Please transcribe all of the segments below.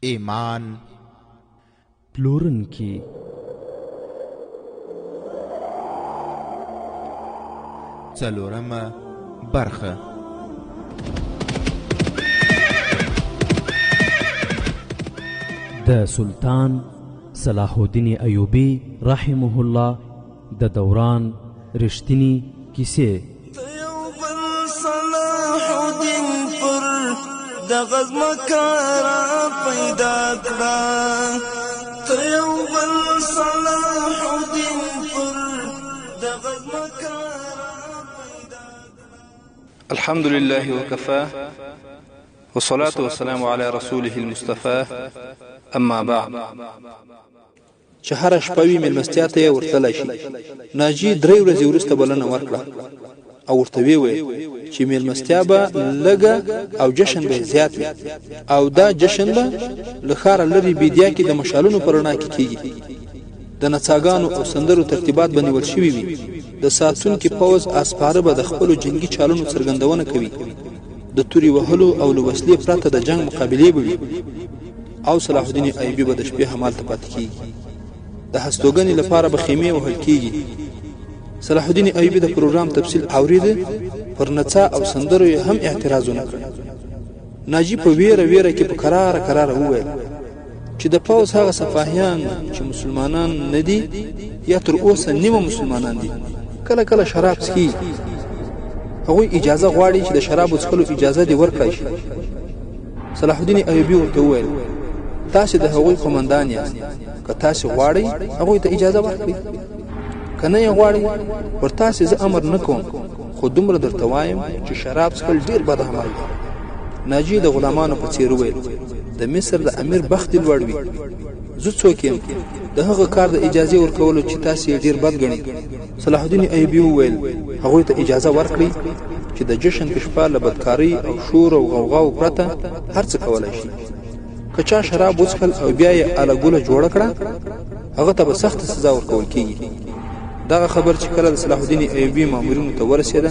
ایمان پلورونکي څلورمه برخه. د سلطان صلاح الدین ایوبی رحمه الله د دوران رښتینی کیسې. صلاح الدین پر د غزمکارا پیدا کړه، ته یو بل صلاح الدین پر د غزمکارا پیدا کړه. الحمد لله وكفى والصلاة والسلام على رسوله المصطفى. اما بعد، چې هر شپه وی مېلمستیا ته ورتلای شي. ناجی 3 ورځې وروسته بلنه ورکړه او ورته وی چې مېلمستیا به لږه او جشن به زیات وي، او دا جشن به له ښاره لرې بیدیا کې د مشالونو پر رڼا کې کیږي. د نڅاګانو او سندرو ترتیبات به نیول شوي وي. د ساتونکي پوځ اسپاره به د خپلو جنگي چالونو څرګندونه کوي. د توري وهلو او له وسلې پرته د جنگ مقابلې به وي، او صلاح الدین ایوبی به د شپې همالته پاتې کیږي. د هستوګنې لپاره به خیمې وهل کیږي. صلاح الدین ایوبی د پروګرام تفصیل اورید، پر نڅا او سندرو هم اعتراضونه کړ. ناجی په ویره کې په قرار وویل چې د پوځ هغه سفاهیان چې مسلمانان نه دي یا تر اوسه نیمه مسلمانان دي، کله شراب څښي. هغوی اجازه غواړي چې د شرابو څښلو اجازه دې ورکړي شي. صلاح الدین ایوبی ورته وویل، تاسو د هغوی قومندان یاست، که تاسو غواړئ هغوی ته اجازه ورکړئ، که نه یې غواړئ پر تاسو زه امر نه کوم، خو دومره درته وایم چې شراب څښل ډېر بد عمل دی. ناجی د غلامانو په څېر وویل، د مصر د امیر بخت لوړ وي، زه څوک یم د هغه کار د اجازې ورکولو چې تاسو یې ډېر بد ګڼئ. صلاح الدین ایوبی وویل، هغوی ته اجازه ورکړئ چې د جشن په شپه له بدکارۍ او شور او غوغاو پرته هر څه کولی شي. که چا شراب وڅښل او بیا یې الګوله جوړه کړه، هغه ته به سخته سزا ورکول کیږي. دغه خبر چې کله د صلاح الدین ایوبی مامورینو ته ورسېده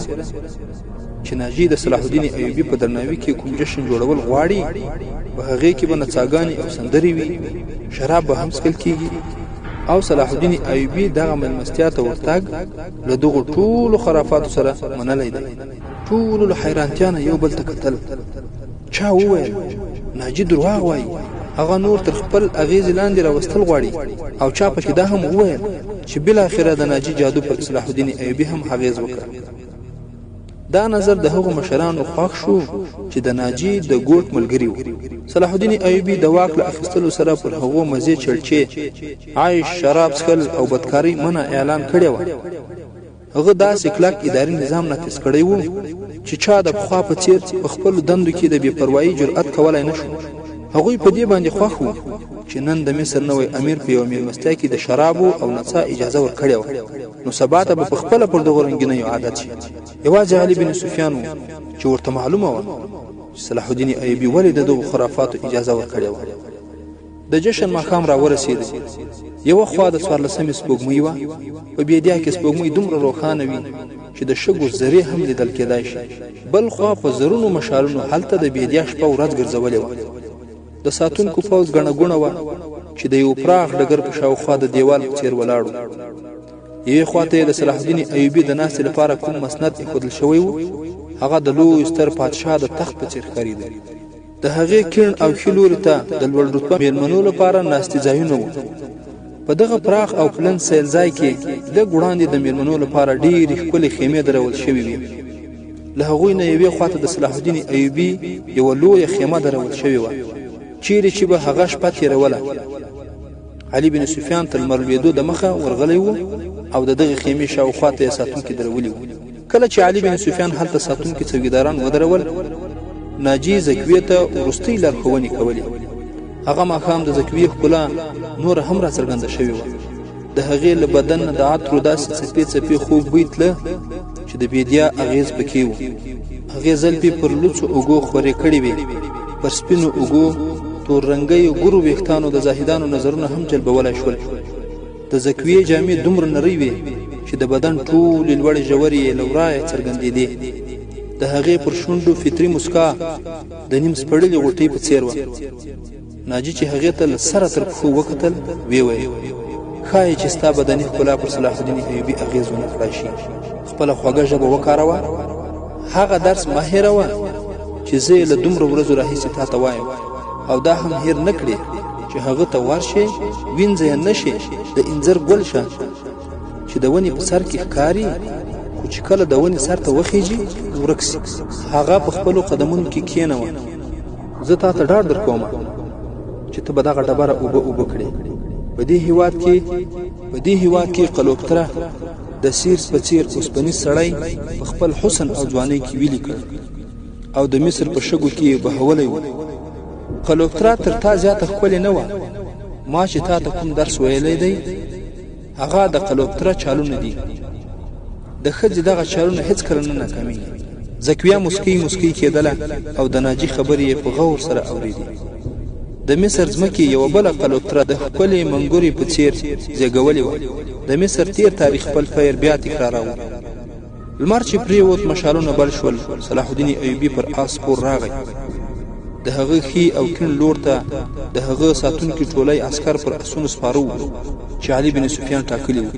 چې ناجی د صلاح الدین ایوبی په درناوي کې کوم جشن جوړول غواړي، په هغې کې به نڅاګانې او سندرې وي، شراب به هم څښل کیږي. او صلاح الدین ایوبی دغه مېلمستیا ته ورتګ له دغو ټولو خرافاتو سره منلی دی. ټولو له حیرانتیا نه یو بل ته کتل. چا وویل ناجی درواغ وایي، هغه نور تر خپل اغیزې لاندې راوستل غواړي. او چا پکې دا هم وویل چې بالاخره د ناجی جادو پر صلاح الدین ایوبی هم اغیز وکړ. دا نظر د هغو مشرانو خوښ شو چې د ناجی د ګوټ ملګري وو. صلاح الدین ایوبی د واک له اخیستلو سره پر هغو مزې چړچې، عایش، شراب څښل او بدکارۍ منع اعلان کړې وه. هغه داسې کلک اداري نظام نافذ کړی و چې چا د پخوا په څېر په خپلو دندو کې د بې پروایي جرأت کولی نه شو. هغوی په دې باندې خوښ وو چې نن د مصر نوی امیر په یوه مېلمستیا کې د شرابو او نڅا اجازه ورکړې وه، نو سبا ته به په خپله پر دغو رنګینیو عادت شي. یوازې علي بن سفیان و چې ورته معلومه وه چې صلاح الدین ایوبی ولې د دغو خرافاتو اجازه ورکړې وه. د جشن ماښام را ورسېده. یوه خوا د 14مې سپوږمۍ وه. په بیدیا کې سپوږمۍ دومره روښانه وي چې د شګو ذرې هم لیدل کېدای شي. بل خوا په زرونو مشالونو هلته د بیدیا شپه ورځ ګرځولې وه. د ساتونکو پوځ ګڼه ګوڼه وه چې د یو پراخ ډګر په شاوخوا د دیوال په څېر ولاړ و. یوې خوا ته یې د صلاح الدین ایوبی د ناستې لپاره کوم مسند ایښودل شوی و. هغه د لوی ستر پادشاه د تخت په څېر ښکارېده. د هغې کیڼ او ښي لوري ته د لوړ رتبه مېلمنو لپاره ناستې ځایونه وو. په دغه پراخ او پلن سیل ځای کې لږ وړاندې د مېلمنو لپاره ډېرې ښکلې خیمې درول شوې وې. له هغوی نه یوې خواته د صلاح الدین ایوبی یوه لویه خیمه درول شوې وه، چیرې چې به هغه شپه تېروله. علي بن سفیان تر لمر لوېدو د مخه ورغلی و او د دغې خیمې شاوخوا ته یې ساتونکي درولي وو. کله چې علي بن سفیان هلته ساتونکي څوکیداران ودرول، ناجی زکوې ته وروستۍ لارښوونې کولې. هغه ماښام د زکوې ښکلا نوره هم را څرګنده شوې وه. د هغې له بدن نه د عطرو داسې څپې خوږ بوی تله چې د بیدیا اغیز پکې و. هغې زلفې پر لوڅو اوږو خورې کړې وې. پر سپینو اوږو تور رنګیو ګورو ویښتانو د زاهدانو نظرونه هم جلبولی شول. د زکوې جامې دومره نرۍ وې چې د بدن ټولې لوړې ژورې یې له ورایه څرګندېدې. د هغې پر شونډو فطري مسکا د نیم سپړلې غوټۍ په څېر وه. ناجي چې هغې ته له سره تر پښو وکتل ویې ویل ښایي چې ستا بدني ښکلا پر صلاح الدین ایوبي اغېز ونه کړای شي خپله خوږه ژبه وکاروه هغه درس مه هېروه چې زه یې له دومره ورځو راهیسې تا ته وایم او دا هم هېر نه کړې چې هغه ته ورشې وینځه یې نه شې د انځر ګل شه چې د ونې په سر کې ښکاري خو چې کله د ونې سر ته وخیږي ورک سي هغه په خپلو قدمونو کې کښېنوه زه تا ته ډاډ در کوم چې ته به دغه ډبره اوبه کړې په دې هېواد کې قلوپتره د سیرس په څېر اوسپنیز سړی په خپل حسن او ځوانۍ کې ویلي کړ او د مصر په شګو کې یې بهولی و قلوپتره تر تا زیاته ښکلې نه وه ما چې تا ته کوم درس ویلی دی هغه د قلوپتره چالونه دي د ښځې دغه چالونه هېڅکله نه ناکامېږي زکویا مسکۍ کېدله او د ناجي خبرې یې په غور سره اورېدې د مصر ځمکې یوه بله قلوپتره د ښکلې منګورې په څېر زیږولې وه د مصر تیر تاریخ خپل پیر بیا تکراراوه لمر چې پرېوت مشالونه بل شول صلاح الدین ایوبي پر آس سپور راغی د هغه ښي او کیڼ لور ته د هغه ساتونکي ټولۍ عسکر پر اسونو سپاره وو چې علي بن سفیان ټاکلي وو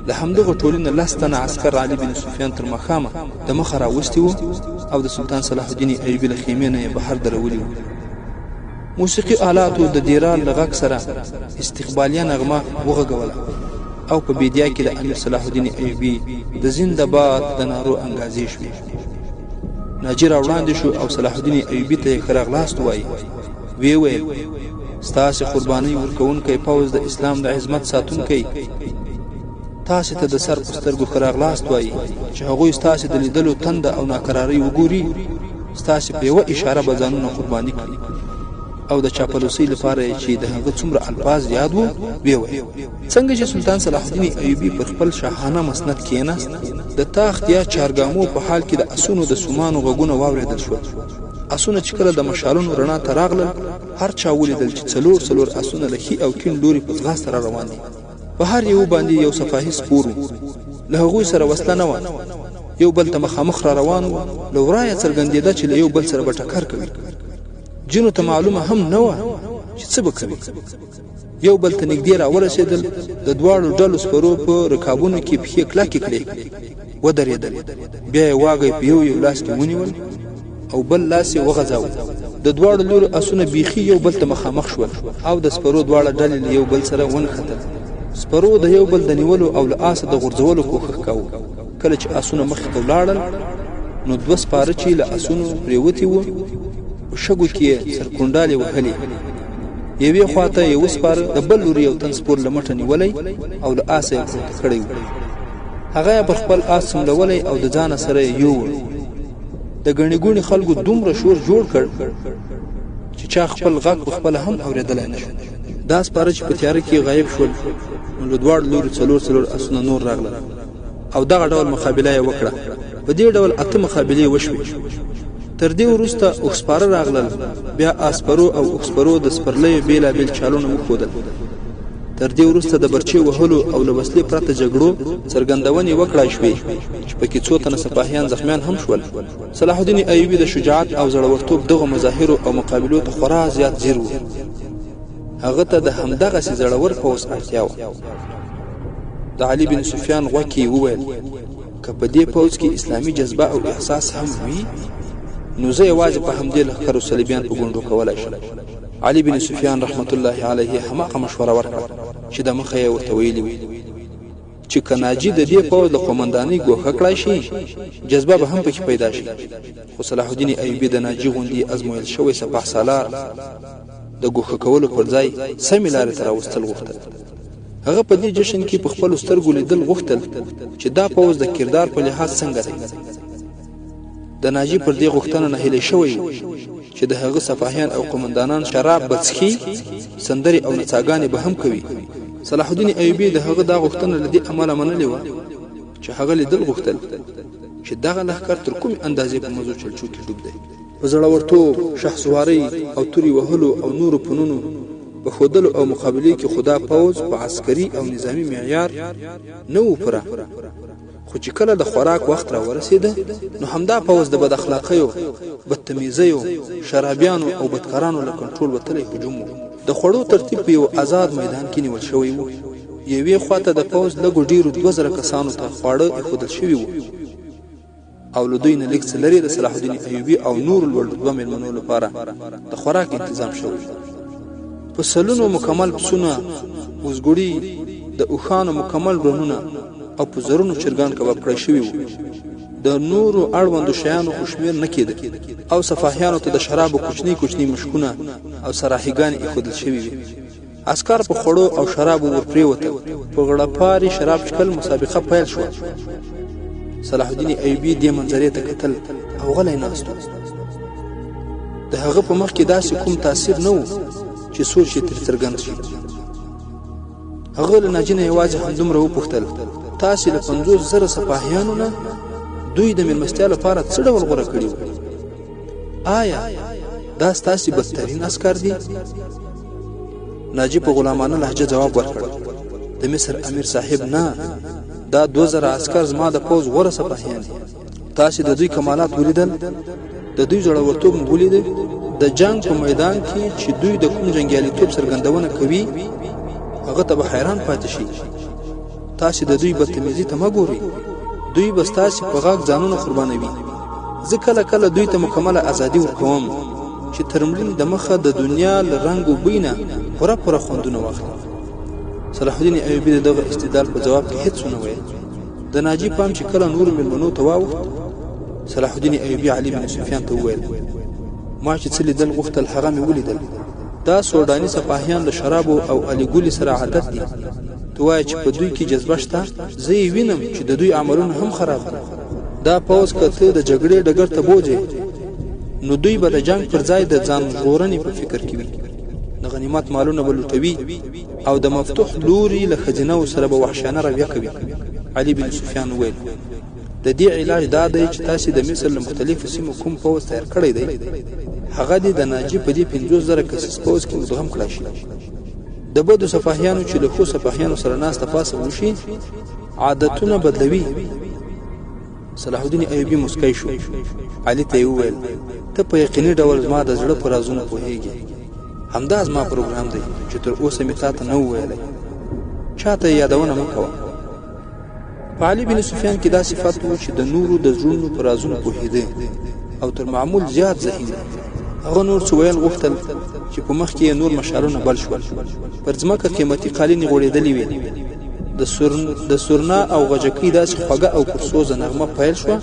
له همدغه ټولۍ نه 10 تنه عسکر علي بن سفیان تر ماښامه د مخه راوستي وو او د سلطان صلاح الدین ایوبي له خیمې نه یې بهر درولي وو موسیقي آلاتو د دیرال له غږ سره استقبالیه نغمه وغږوله او په بیدیا کې د امیر صلاح الدین ایوبي د زنده باد د نارو انګازې شوې ناجي راوړاندې شو او صلاح الدین ایوبي ته یې ښه راغلاست ووایي ویې ویل ستاسې قربانۍ ورکوونکی پوځ د اسلام د عظمت ساتونکی تاسې ته د سر په سترګو ښه راغلاست وایي چې هغوی ستاسې د لیدلو تنده او ناکرارۍ وګوري ستاسې په یوه اشاره به ځانونه قرباني کړي او د چاپلوسۍ لپاره چې د هغه څومره الفاظ یاد وو ویې ویل څنګه چې سلطان صلاح الدین ایوبي پر خپل شاهانه مسند کېناست د تاخت یا چارګامو په حال کې د اسونو د سومانو غږونه واورېدل شول اسونه چې کله د مشالونو رڼا ته راغلل هر چا ولیدل چې څلور اسونه له ښي او کیڼ لوري په ځغاسته را روان دي په هر یو باندې یو صفاهي سپور و له هغوی سره وسله نه وه یو بل ته مخامخ را روان و له ورایه څرګندېده چې له یو بل سره به ټکر کوي جنو ته معلومه هم نه وه چې څه به کوي یو بل ته نږدې راورسېدل د دواړو ډلو سپرو په رکابونو کې پښې کلکې کړې ودرېدل بیا یې واګی په یو لاس کې ونیول او بل لاس یې وغځاوه د دواړو لورو اسونه بیخي یو بل ته مخامخ شول او د سپرو دواړه ډلې له یو بل سره ونښتل سپرو د یو بل د نیولو او له آسه د غورځولو کوښښ کاوه کله چې اسونه مخې ته ولاړل نو 2 سپاره چې له اسونو پرېوتي وو په شګو کې سرکونډالې وهلې یوې خواته یو سپاره د بل لوري یو تن سپور له مټه نیولی او له آسه یې پورته کړی و هغه یې پر خپل آس سملولی او د ځانه سره یې یووړ د ګڼې ګوڼې خلکو دومره شور جوړ کړ چې چا خپل غږ په خپله هم اورېدلی نه شو دا سپاره چې په تیاره کې غایب شول نو له دواړو لوري څلور اسونه نور راغلل او دغه ډول مقابله یې وکړه په دې ډول 8 مقابلې وشوې تر دې وروسته اوښسپاره راغلل بیا آسپرو او اوښسپرو د سپرلیو بېلابېل چالونه وښودل تر دې وروسته د برچې وهلو او له وسلې پرته جګړو څرګندونې وکړای شوې چې پکې څو تنه سپاهیان زخمیان هم شول صلاح الدین ایوبي د شجاعت او زړورتوب دغه مظاهرو او مقابلو ته خورا زیات ځیر و هغه ته د همدغسې زړور پوځ اړتیا وه د علي بن سفیان غوږ کې وویل که په دې پوځ کې اسلامي جذبه او احساس هم وي نو زه یوازې په همدې لښکرو صلیبیان په ګونډو کولی شم علي بن سفیان رحمت الله علیه هماغه مشوره ورکړه چې د مخه یې ورته ویلي وي چې که ناجي د دې پوځ له قومندانۍ ګوښه کړای شي جذبه به هم پکې پیدا شي خو صلاح الدین ایوبي د ناجي غوندې ازمویل شوی سپاه سالار د ګوښه کولو پر ځای سمې لارې ته راوستل غوښتل هغه په دې جشن کې په خپلو سترګو لیدل غوښتل چې دا پوځ د کردار په لحاظ څنګه دی د ناجي پر دې غوښتنه نهیلی شوی و چې د هغه سپاهیان او قومندانان شراب به څښي سندرې او نڅاګانې به هم کوي صلاح الدین ایوبي د هغه دا غوښتنه له دې امله منلې وه چې هغه لیدل غوښتل چې دغه لښکر تر کومې اندازې په مزو چلچو کې ډوب دی په زړورتوب شهسوارۍ او تورې وهلو او نورو فنونو په ښودلو او مقابلې کې خو دا پوځ په عسکري او نظامي معیار نه و پوره خو چې کله د خوراک وخت را ورسېده نو همدا پوځ د بد اخلاقیو بدتمیزیو شرابیانو او بدکارانو له کنټرول وتلی هجوم و د خوړو ترتیب په یو آزاد میدان کې نیول شوی و. یوې خواته د پوځ لږو ډیرو 2000 کسانو ته خواړه ایښودل شوي وو او له دوی نه لږ څه لرې د صلاح الدین ایوبي او نور لوړ رتبه مېلمنو لپاره د خوراک تنظیم شوی. په سلونو مکمل پسونه، وزګړي، د اوښانو مکمل رنونه او په زرونو چرګان کباب کړی شوي وو. د نورو اړوندو شیانو خو شمېر نه کېده او سفاهیانو ته د شرابو کوچني کوچني مشکونه او سراحیګانې ایښودل شوي وي. عسکر په خوړو او شرابو ورپرېوتل. په غړپاري شراب څښل مسابقه پیل شوه. صلاح الدین ایوبي دې منظرې ته کتل او غلی ناست و. د هغه په مخ کې داسې کوم تاثیر نه و چې سوچ یې ترې څرګند شي. هغه له ناجي نه یوازې همدومره وپوښتل: تاسې له 50,000 سپاهیانو نه دوی د مېلمستیا لپاره څه ډول غوره کړي وو؟ آیا دا ستاسې بدترین عسکر دي؟ ناجي په غلامانه لهجه جواب ورکړ: د مصر امیر صاحب، نه، دا 2000 عسکر زما د پوځ غوره سپاهیان دي. تاسې د دوی کمالات ولیدل؟ د دوی زړورتوب مو ولیده؟ د جنگ په میدان کې چې دوی د کوم جنګیالیتوب څرګندونه کوي هغه ته به حیران پاتې شي. تاسې د دوی بدتمیزي ته مه ګورئ. دوی به ستاسې په غاښ ځانونه قربانوي. زه کله کله دوی ته مکمله ازادي ورکوم چې تر مړینې د مخه د دنیا له رنګ و بوی نه پوره خوندونه واخلي. صلاح الدین ایوبي دغه استدلال په جواب کې هیڅ ونه ویل. د ناجي پام چې کله نورو مېلمنو ته واوښت، صلاح الدین ایوبي علي بن سفیان ته وویل: ما چې څه لیدل غوښتل هغه مې ولیدل. دا سوډاني سپاهیان له شرابو او الګولي سره عادت دي. ته وایې چې په دوی کې جذبه شته؟ زه یې وینم چې د دوی عملونه هم خراب دي. دا پوځ که ته د جګړې ډګر ته بوځې نو دوی به د جنگ پر ځای د ځان ژغورنې په فکر کې وي. د غنیمت مالونه به لوټوي او د مفتوح لوري له خزینو سره به وحشیانه رویه کوي. علي بن سفیان وویل: د دې علاج دا دی چې تاسې د مصر له مختلفو سیمو کوم پوځ تیار کړی دی هغه دې د ناجي په دې 50,000 کسیز پوځ کې مدغم کړی شي. د بدو سپاهیانو چې له ښو سپاهیانو سره ناسته پاسه وشي عادتونه بدلوي. صلاح الدین ایوبي مسکی شو. علي ته یې وویل: ته په یقیني ډول زما د زړه په رازونو پوهېږې. همدا زما پروګرام دی چې تر اوسه مې تا ته نه وویلی. چاته یې یادونه مه کوه. په علي بن سفیان کې دا صفت و چې د نورو د زړونو په رازونو پوهېده او تر معمول زیات ذهین. هغه نور څه ویل غوښتل چې په مخ کې یې نور مشعلونه بل شول. پر ځمکه قیمتي قالینې غوړېدلې وې. د سورنا او غجکۍ داسې خوږه او پرسوزه نغمه پیل شوه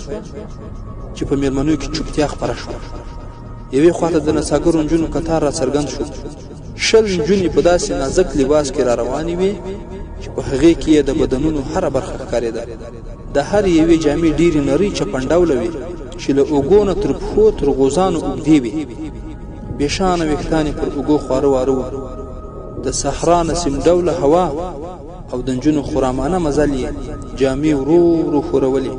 چې په مېلمنو کې چوپتیا خپره شوه. یوې خواته د نڅاګرو نجونو کتار را څرګند شو. 20 نجونې په داسې نازک لباس کې را روانې وې چې په هغې کې یې د بدنونو هره برخه ښکارېده. د هر یوې جامې ډېرې نرۍ چپنډوله وې چې له اوږو نه تر پښو تر غوزانو اوږدې وې. بېشانه ویښتان یې پر اوږو خواره واره وو. د صحرا نسیم ډوله هوا او د نجونو خرامانه مزل یې جامې ورو ورو ښورولې.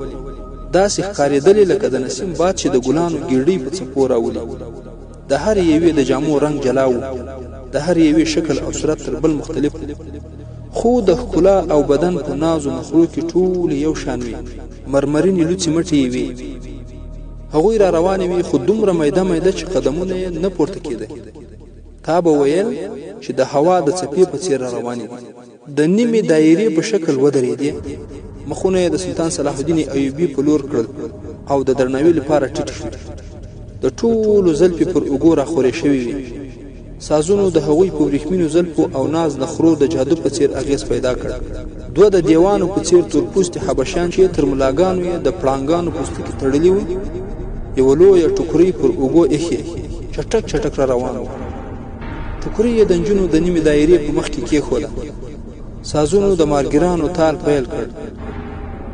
داسې ښکارېدلې لکه د نسیم باد چې د ګلانو ګېډۍ په څپو راولي. د هر یوې د جامو رنګ جلا و. د هر یوې شکل او صورت تر بل مختلف و. خو د ښکلا او بدن په نازو نخرو کې ټول یو شان وي. مرمرینې لوڅې مټې یې وي. هغوی را روانې وي خو دومره میده میده چې قدمونه یې نه پورته کېده. تا به ویل چې د هوا د څپې په څېر را روانې دي. د نیمې دایرې په شکل ودرېدې. مخونه یې د سلطان صلاح الدین ایوبي په لور کړل او د درناوي لپاره ټیټ شو. د ټولو زلفې پر اوږو راخورې شوې وې. سازونو د هغوی په وریښمینو زلفو او ناز نخرو د جادو په څېر اغېز پیدا کړ. دوه د دیوانو په څېر تورپوستي حبشیان چې تر ملاګانو یې د پړانګانو پوستکي تړلي وو، یوه لویه ټوکرۍ پر اوږو ایښې چټک چټک را روان وو. ټوکرۍ یې د نجونو د نیمې دایرې په مخ کې کېښوده. سازونو د مارګرانو تال پیل کړ.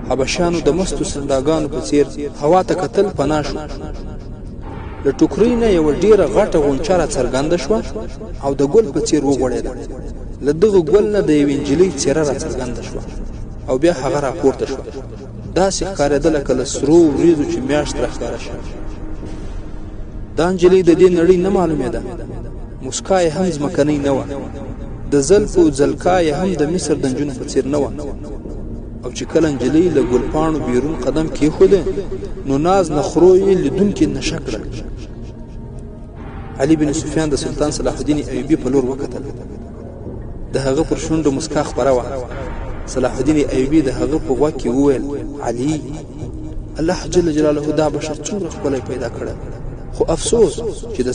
حبشیانو د مستو سنداګانو په څېر هوا ته کتل پناه شو. له ټوکرۍ نه یوه ډېره غټه غونچه را څرګنده شوه او د ګل په څېر وغوړېده. له دغه ګل نه د یوې نجلۍ څېره را څرګنده شوه او بیا هغه را پورته شوه. داسې ښکارېده لکه له سرو وریځو چې میاشت را ښکاره شي. دا نجلۍ د دې نړۍ نه معلومېده. مسکا یې هم ځمکنۍ نه وه. د زلفو ځلکا یې هم د مصر د نجونو په څېر نه وه. او چې کله نجلۍ له ګلپاڼو بیرون قدم کېښوده نو ناز نخرو یې لیدونکي نشه کړل. علي بن سفیان د سلطان صلاح الدین ایوبي په لور وکتل. د هغه پر شونډو مسکا خپره وه. صلاح الدین ایوبي د هغه په غوږ کې وویل: علي، الله جل جلاله دا بشر څومره ښکلی پیدا کړی، خو افسوس چې د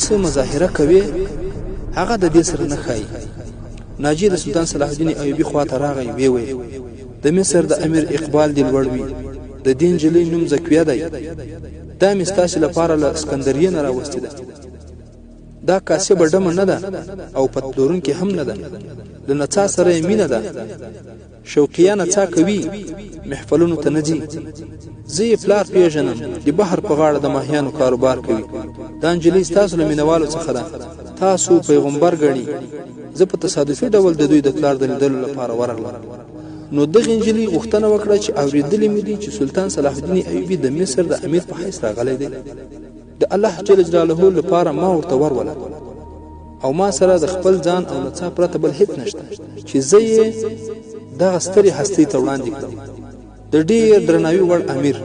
څه مظاهره کوي هغه د دې سره نه ښایي. ناجی د سلطان صلاح الدین ایوبي خواته راغی، ویې ویل: د مصر د امیر اقبال دې لوړ وي، د دې نجلۍ نوم زکویه دی. دا مې ستاسې لپاره له اسکندریې نه راوستې ده. دا کاسبه ډمه نه ده او پتلورونکې هم نه ده. له نڅا سره یې مینه ده. شوقیه نڅا کوي، محفلونو ته نه ځي. زه یې پلار پیژنم، د بحر په غاړه د ماهیانو کاروبار کوي. دا نجلۍ ستاسو له مینوالو څخه ده. تاسو پیغمبر ګڼي. زه په تصادفي ډول د دوی د پلار د لیدلو لپاره ورغلم. نو دغه نجلۍ غوښتنه وکړه چې اورېدلې مې دي چې سلطان صلاح الدین ایوبي د مصر د امیر په حیث راغلی دی. د الله جل جلاله لپاره ما ورته ورولم او ما سره د خپل ځان او نڅا پرته بل هیڅ نشته چې زه یې دغه سترې هستۍ ته وړاندې کړم. د ډېر درناوي وړ امیر،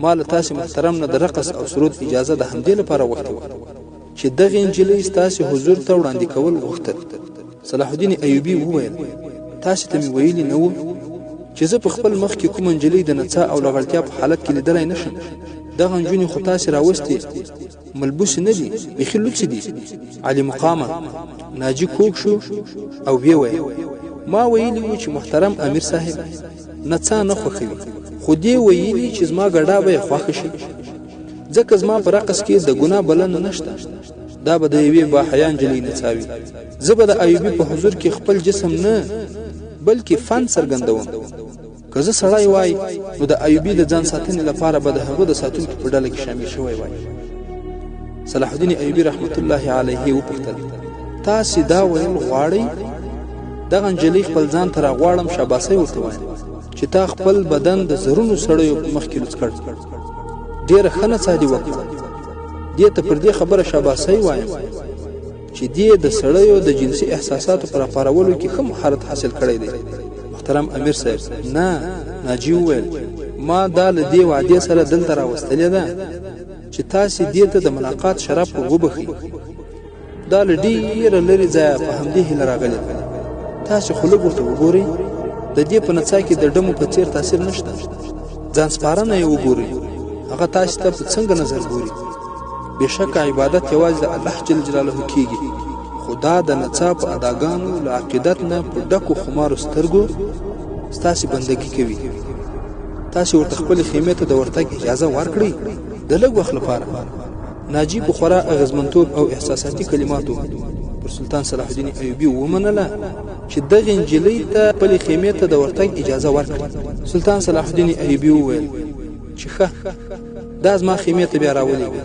ما له تاسې محترم نه د رقص او سرود اجازه د همدې لپاره غوښتې وه چې دغه نجلۍ ستاسې حضور ته وړاندې کول غوښتل. صلاح الدین ایوبي وویل: تاسې ته مې ویلي نه و چې زه په خپل مخ کې کوم نجلۍ د نڅا او لغړتیا په حالت کې لیدلی نه شم. دغه نجونې خو تاسې راوستې ملبوسې نه دي، بیخي لوڅې دي. علي مقامه ناجي کوږ شو او ویې ویل: ما ویلي و چې محترم امیر صاحب نڅا نه خوښوي، خو دې ویلي چې زما ګډا به یې خوښه شي، ځکه زما په رقص کې د ګناه بلنه نشته. دا به د یوې باحیا نجلۍ نڅاوي. زه به د ایوبي په حضور کې خپل جسم نه بلکې فن څرګندوم. که زه سړی وای نو د ایوبي د ځان ساتنې لپاره به د هغه د ساتونکو په ډله کې شامل شوی وای. صلاح الدین ایوبي رحمت الله علیه وپوښتل: تاسې دا ویل غواړئ دغه نجلۍ خپل ځان ته راغواړم شاباسۍ ورته وایم چې تا خپل بدن د زرونو سړیو په مخ کې لوڅ کړ؟ ډېره ښه نڅا دې وکړه. دې ته پر دې خبره شاباسۍ وایم چې دې د سړیو د جنسي احساساتو پر راپارولو کې ښه مهارت حاصل کړی دی. محترم امیر صاحب: نه. ناجي وویل: ما دا له دې وعدې سره دلته راوستلې ده چې تاسې دې ته د ملاقات شرف وبخئ. دا له ډېره لرې ځایه په همدې هیله راغلې. تاسې خو لږ ورته وګورئ. د دې په نڅا کې د ډمو په څېر تاثیر نشته. ځان سپارنه یې وګورئ. هغه تاسې ته په څنګه نظر ګوري؟ بېشکه عبادت یوازې د الله جل جلاله کېږي، خو دا د نڅا په اداګانو له عقیدت نه په ډکو خمارو سترګو ستاسې بندګي کوي. تاسې ورته خپلې خیمې ته د ورتګ اجازه ورکړئ د لږ وخت لپاره. ناجي په خورا اغېزمنتوب او احساساتي کلماتو پر سلطان صلاح الدین ایوبي ومنله چې دغه نجلۍ ته خپلې خیمې ته د ورتګ اجازه ورکړي. سلطان صلاح الدین ایوبي وویل چې ښه، دا زما خیمې ته بیا راولېږه.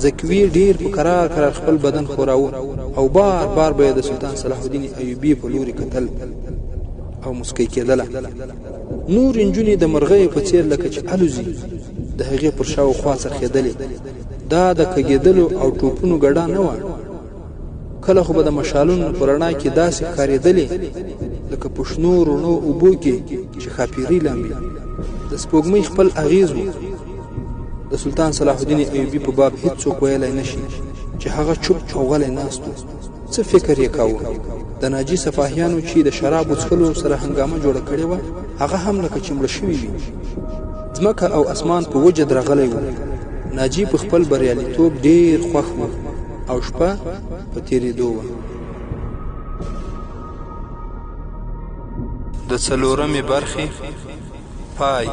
زکوي ډېر په قرار خپل بدن خوراوه او بار بار به د سلطان صلاح الدین ایوبي په لوري کتل او مسکی کېدله. نور نجونې د مرغۍ په څېر لکه چې الوزي د هغې پر شاوخوا څرخېدلې. دا د کږېدلو او ټوپونو ګډا نه وه. کله خو به د مشالونو په رڼا کې داسې ښکارېدلې لکه په شنو رڼو اوبو کې چې ښاپېرۍ لامبي. د سپوږمۍ خپل اغېز و. د سلطان صلاح الدین ایوبي په باب هیڅوک ویلی نشي چې هغه چوپ او غلی ناست و. څه فکر یې کاوه؟ د ناجي صفاهیانو چې د شرابو څښلو سره هنګامه جوړه کړې وه، هغه هم لکه چې مړه شوي وي. ځمکه او اسمان په وجه درغلی و. ناجي په خپل بریالیتوب ډېر خوښ و او شپه په تېرېدو وه. د څلورمې برخې پای.